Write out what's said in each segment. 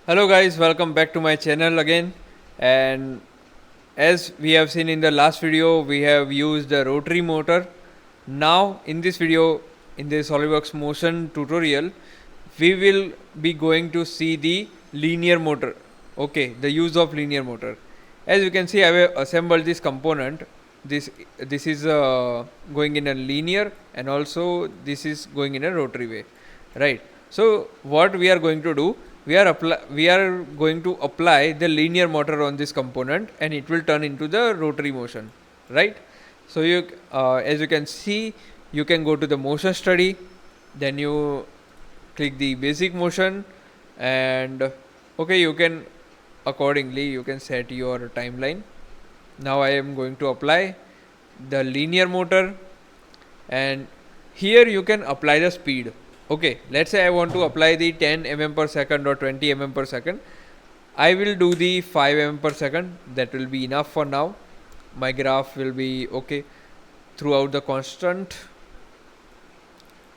Hello guys, welcome back to my channel again. And as we have seen in the last video, we have used the rotary motor. Now in this video, in the Solidworks motion tutorial, we will be going to see the linear motor. Okay, the use of linear motor. As you can see, I have assembled this component. This is going in a linear, and also this is going in a rotary way, right? So what we are going to do, we are going to apply the linear motor on this component, and it will turn into the rotary motion, right? So as you can see, you can go to the motion study, then you click the basic motion, and okay, you can accordingly you can set your timeline. Now I am going to apply the linear motor, and here you can apply the speed. Okay, let's say I want to apply the 10 mm per second or 20 mm per second. I will do the 5 mm per second. That will be enough for now. My graph will be okay throughout the constant.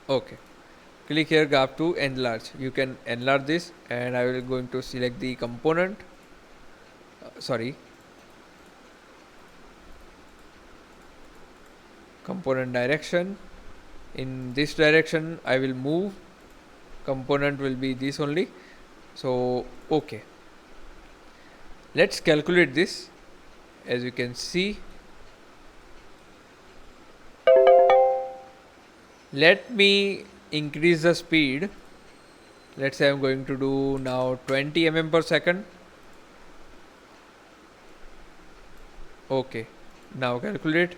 Okay, click here, graph to enlarge. You can enlarge this, and I will going to select the component. Component direction. In this direction I will move. Component will be this only. So okay, let's calculate this. As you can see, let me increase the speed. Let's say I'm going to do now 20 mm per second. Okay, now calculate.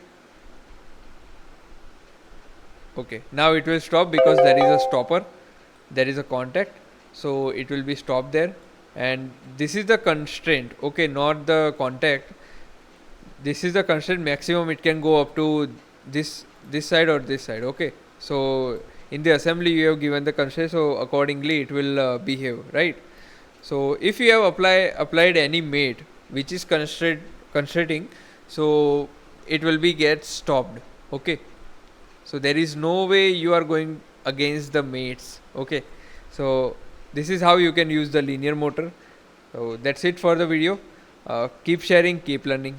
Okay, now it will stop because there is a stopper, there is a contact, so it will be stopped there. And this is the constraint, okay, not the contact. This is the constraint maximum. It can go up to this side or this side. Okay, so in the assembly you have given the constraint, so accordingly it will behave, right? So if you have applied any mate which is constraining, so it will be get stopped. Okay, so there is no way you are going against the mates. Okay, so this is how you can use the linear motor. So that's it for the video. Keep sharing, keep learning.